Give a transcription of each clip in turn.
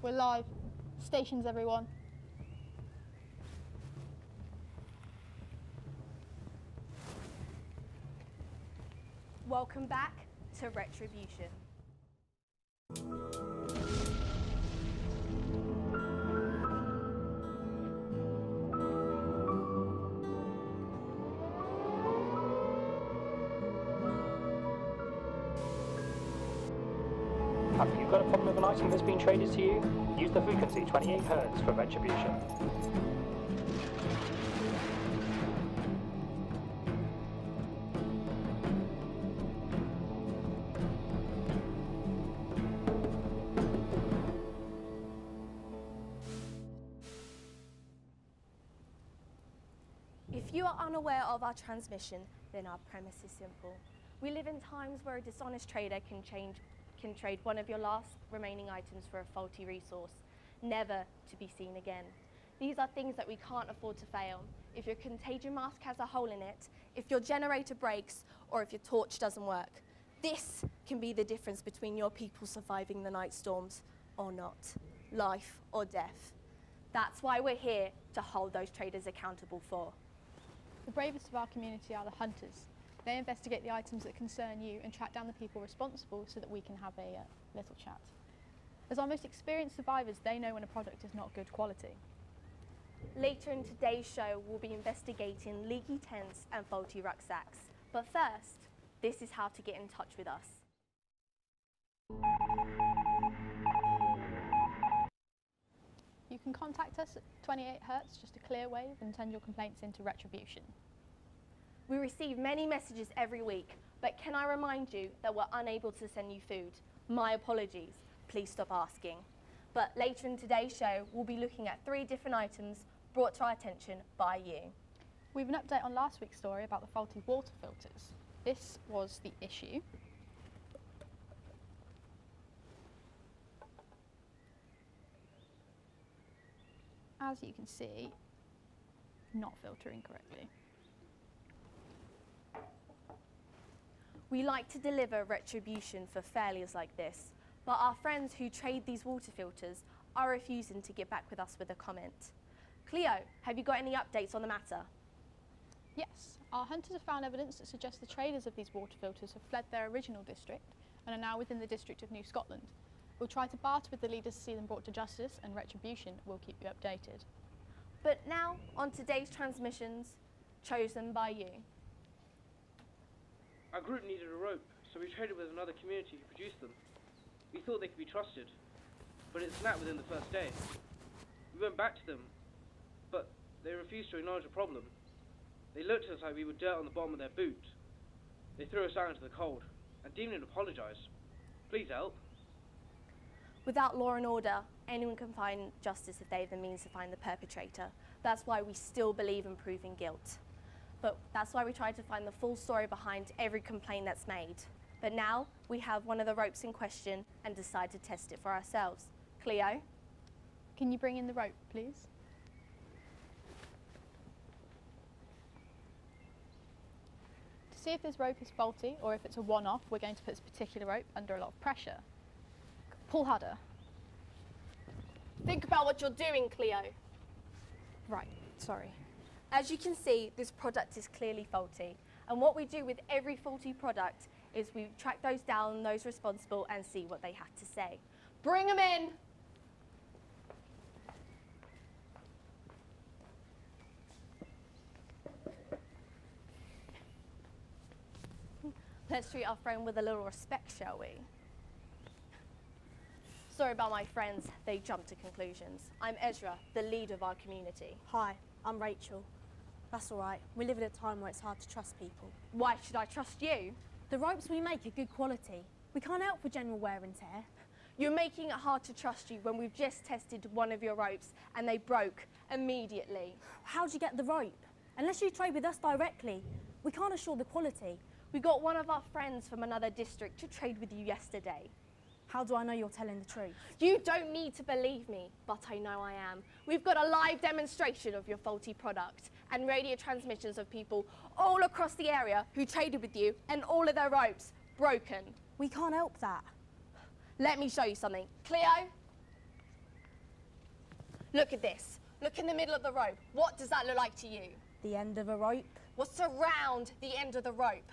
We're live. Stations, everyone. Welcome back to Retribution. Have you got a problem with an item that's been traded to you? Use the frequency 28 Hz for Retribution. If you are unaware of our transmission, then our premise is simple. We live in times where a dishonest trader can trade one of your last remaining items for a faulty resource, never to be seen again. These are things that we can't afford to fail. If your contagion mask has a hole in it, if your generator breaks, or if your torch doesn't work, this can be the difference between your people surviving the night storms or not, life or death. That's why we're here to hold those traders accountable for. The bravest of our community are the hunters. They investigate the items that concern you and track down the people responsible so that we can have a little chat. As our most experienced survivors, they know when a product is not good quality. Later in today's show, we'll be investigating leaky tents and faulty rucksacks. But first, this is how to get in touch with us. You can contact us at 28 Hz, just a clear wave, and send your complaints into Retribution. We receive many messages every week, but can I remind you that we're unable to send you food? My apologies, please stop asking. But later in today's show, we'll be looking at 3 different items brought to our attention by you. We have an update on last week's story about the faulty water filters. This was the issue. As you can see, not filtering correctly. We like to deliver retribution for failures like this, but our friends who trade these water filters are refusing to get back with us with a comment. Cleo, have you got any updates on the matter? Yes, our hunters have found evidence that suggests the traders of these water filters have fled their original district and are now within the district of New Scotland. We'll try to barter with the leaders to see them brought to justice, and Retribution will keep you updated. But now, on today's transmissions, chosen by you. Our group needed a rope, so we traded with another community who produced them. We thought they could be trusted, but it snapped within the first day. We went back to them, but they refused to acknowledge the problem. They looked at us like we were dirt on the bottom of their boot. They threw us out into the cold, and didn't even apologise. Please help. Without law and order, anyone can find justice if they have the means to find the perpetrator. That's why we still believe in proving guilt. But that's why we try to find the full story behind every complaint that's made. But now we have one of the ropes in question and decide to test it for ourselves. Cleo? Can you bring in the rope, please? To see if this rope is faulty or if it's a one-off, we're going to put this particular rope under a lot of pressure. Pull harder. Think about what you're doing, Cleo. Right, sorry. As you can see, this product is clearly faulty. And what we do with every faulty product is we track those down, those responsible, and see what they have to say. Bring them in! Let's treat our friend with a little respect, shall we? Sorry about my friends, they jumped to conclusions. I'm Ezra, the leader of our community. Hi, I'm Rachel. That's all right. We live in a time where it's hard to trust people. Why should I trust you? The ropes we make are good quality. We can't help for general wear and tear. You're making it hard to trust you when we've just tested one of your ropes and they broke immediately. How'd you get the rope? Unless you trade with us directly, we can't assure the quality. We got one of our friends from another district to trade with you yesterday. How do I know you're telling the truth? You don't need to believe me, but I know I am. We've got a live demonstration of your faulty product and radio transmissions of people all across the area who traded with you and all of their ropes broken. We can't help that. Let me show you something. Cleo? Look at this. Look in the middle of the rope. What does that look like to you? The end of a rope. What's around the end of the rope?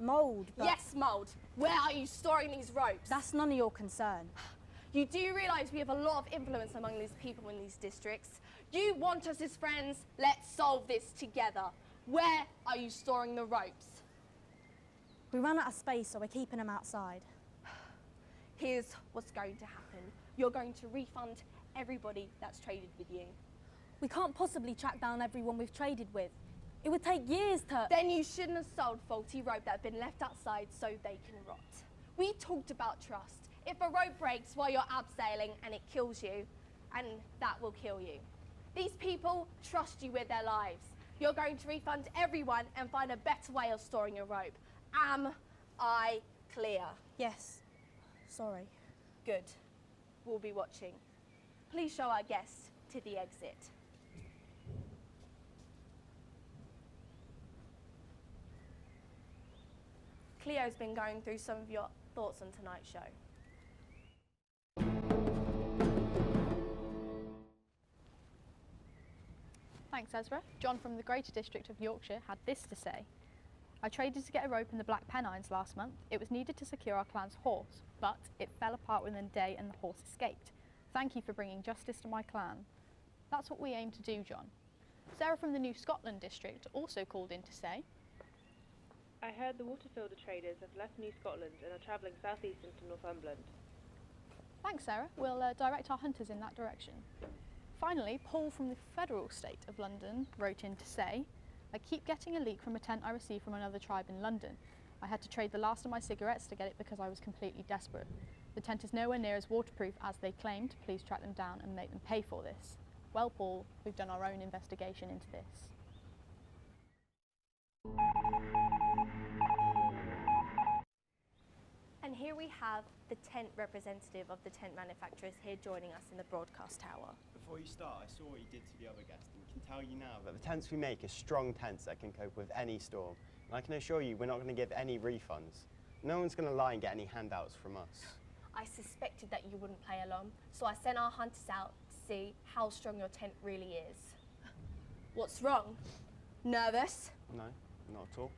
Mould. But Yes, mould. Where are you storing these ropes? that's none of your concern. You do realise we have a lot of influence among these people in these districts. You want us as friends. Let's solve this together. Where are you storing the ropes? We ran out of space, so we're keeping them outside. Here's what's going to happen. You're going to refund everybody that's traded with you. We can't possibly track down everyone we've traded with. It would take years to... Then you shouldn't have sold faulty rope that had been left outside so they can rot. We talked about trust. If a rope breaks while you're abseiling and it kills you, and that will kill you. These people trust you with their lives. You're going to refund everyone and find a better way of storing your rope. Am I clear? Yes. Sorry. Good. We'll be watching. Please show our guests to the exit. Cleo's been going through some of your thoughts on tonight's show. Thanks, Ezra. John from the Greater District of Yorkshire had this to say. I traded to get a rope in the Black Pennines last month. It was needed to secure our clan's horse, but it fell apart within a day and the horse escaped. Thank you for bringing justice to my clan. That's what we aim to do, John. Sarah from the New Scotland District also called in to say, I heard the waterfielder traders have left New Scotland and are travelling southeast into Northumberland. Thanks, Sarah. We'll direct our hunters in that direction. Finally, Paul from the Federal State of London wrote in to say, I keep getting a leak from a tent I received from another tribe in London. I had to trade the last of my cigarettes to get it because I was completely desperate. The tent is nowhere near as waterproof as they claimed. Please track them down and make them pay for this. Well, Paul, we've done our own investigation into this. And here we have the tent representative of the tent manufacturers here joining us in the broadcast tower. Before you start, I saw what you did to the other guest and can tell you now that the tents we make are strong tents that can cope with any storm. And I can assure you we're not going to give any refunds. No one's going to lie and get any handouts from us. I suspected that you wouldn't play along, so I sent our hunters out to see how strong your tent really is. What's wrong? Nervous? No, not at all.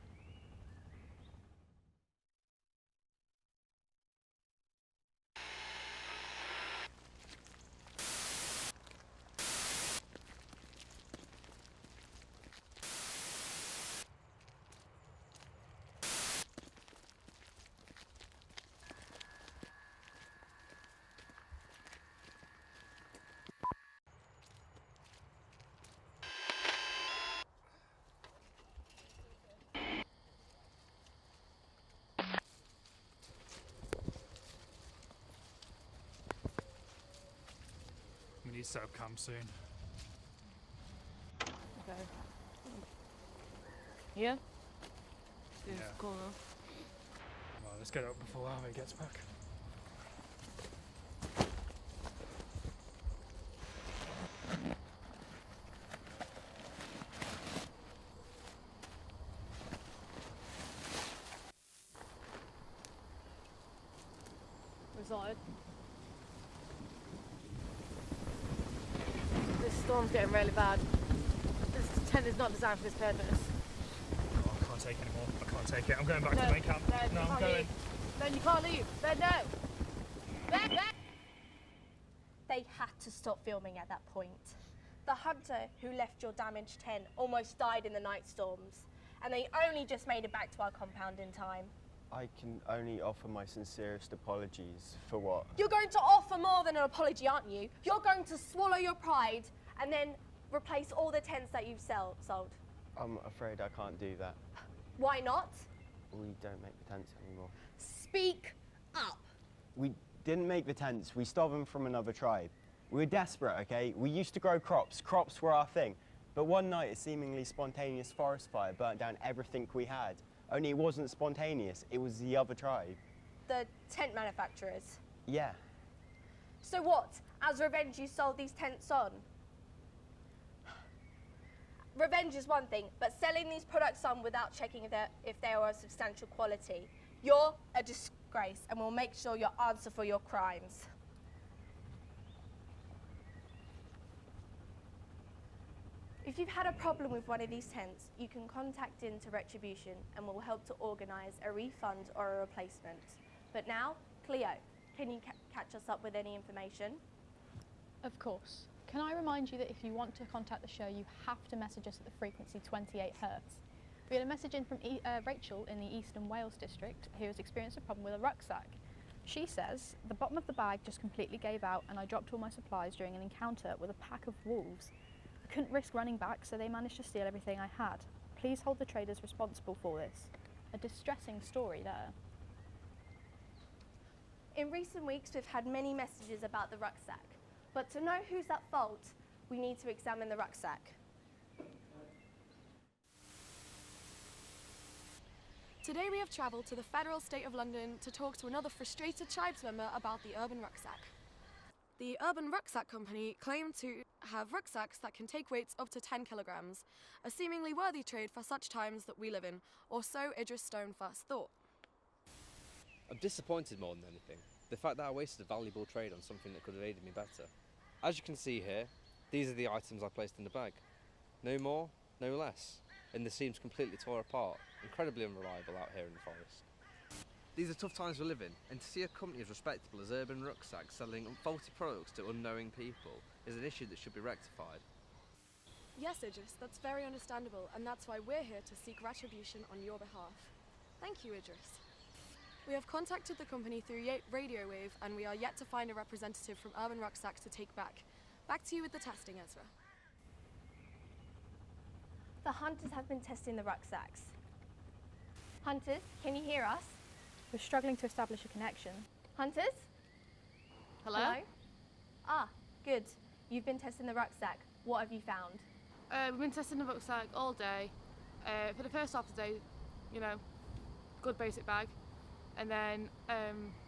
We need soap come soon. Okay. Yeah? Yeah. Corner. Well, let's get up before Harvey gets back. Reside. This storm's getting really bad. This tent is not designed for this purpose. Oh, I can't take it anymore. I can't take it. I'm going back to No, the main camp. Ben, No, you I'm can't going. leave. Ben, you can't leave. Ben, no. Ben, Ben. They had to stop filming at that point. The hunter who left your damaged tent almost died in the night storms, and they only just made it back to our compound in time. I can only offer my sincerest apologies for what? You're going to offer more than an apology, aren't you? You're going to swallow your pride and then replace all the tents that you've sold. I'm afraid I can't do that. Why not? We don't make the tents anymore. Speak up. We didn't make the tents. We stole them from another tribe. We were desperate, okay? We used to grow crops. Crops were our thing. But one night, a seemingly spontaneous forest fire burnt down everything we had. Only it wasn't spontaneous. It was the other tribe. The tent manufacturers. Yeah. So what? As revenge, you sold these tents on? Revenge is one thing, but selling these products on without checking if they are of substantial quality, you're a disgrace, and we'll make sure you answer for your crimes. If you've had a problem with one of these tents, you can contact into Retribution and we'll help to organise a refund or a replacement. But now, Cleo, can you catch us up with any information? Of course. Can I remind you that if you want to contact the show, you have to message us at the frequency 28 Hz. We had a message in from Rachel in the Eastern Wales district who has experienced a problem with a rucksack. She says, the bottom of the bag just completely gave out and I dropped all my supplies during an encounter with a pack of wolves. I couldn't risk running back, so they managed to steal everything I had. Please hold the traders responsible for this. A distressing story there. In recent weeks, we've had many messages about the rucksack. But to know who's at fault, we need to examine the rucksack. Today we have travelled to the federal state of London to talk to another frustrated tribes member about the urban rucksack. The Urban Rucksack Company claim to have rucksacks that can take weights up to 10 kilograms, a seemingly worthy trade for such times that we live in, or so Idris Stone first thought. I'm disappointed more than anything. The fact that I wasted a valuable trade on something that could have aided me better. As you can see here, these are the items I placed in the bag. No more, no less. And this seems completely tore apart, incredibly unreliable out here in the forest. These are tough times we live in, and to see a company as respectable as Urban Rucksack selling faulty products to unknowing people is an issue that should be rectified. Yes, Idris, that's very understandable, and that's why we're here to seek retribution on your behalf. Thank you, Idris. We have contacted the company through radio wave, and we are yet to find a representative from Urban Rucksack to take back. Back to you with the testing, Ezra. The hunters have been testing the rucksacks. Hunters, can you hear us? We're struggling to establish a connection. Hunters? Hello? Ah, good. You've been testing the rucksack. What have you found? We've been testing the rucksack all day. For the first half of the day, good basic bag. And then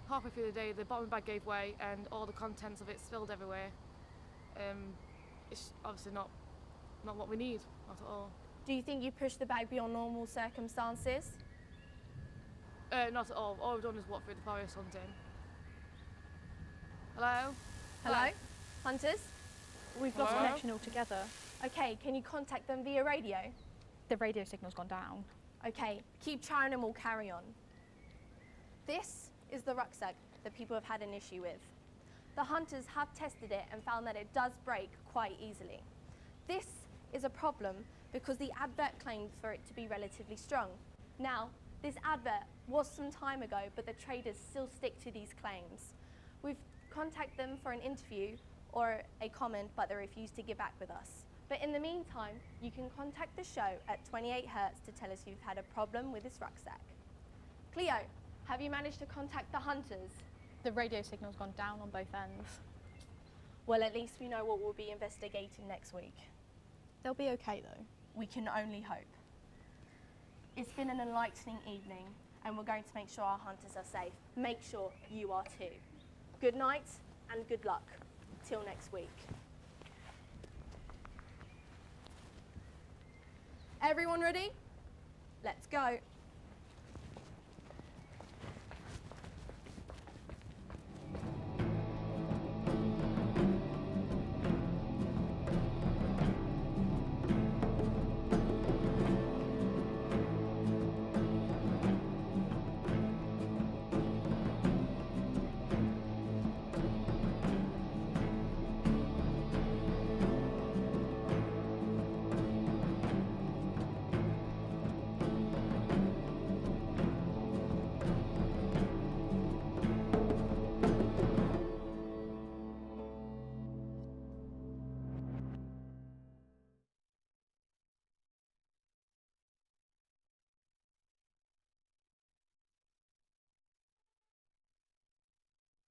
halfway through the day, the bottom bag gave way and all the contents of it spilled everywhere. It's obviously not what we need, not at all. Do you think you pushed the bag beyond normal circumstances? Not at all. All we've done is walk through the forest hunting. Hello? Hello? Hi. Hunters? We've lost Hello? connection altogether. Okay, can you contact them via radio? The radio signal's gone down. Okay, keep trying and we'll carry on. This is the rucksack that people have had an issue with. The hunters have tested it and found that it does break quite easily. This is a problem because the advert claimed for it to be relatively strong. Now, this advert was some time ago, but the traders still stick to these claims. We've contacted them for an interview or a comment, but they refuse to get back with us. But in the meantime, you can contact the show at 28 Hz to tell us you've had a problem with this rucksack. Cleo, have you managed to contact the hunters? The radio signal's gone down on both ends. Well, at least we know what we'll be investigating next week. They'll be okay though. We can only hope. It's been an enlightening evening and we're going to make sure our hunters are safe. Make sure you are too. Good night and good luck. Till next week. Everyone ready? Let's go.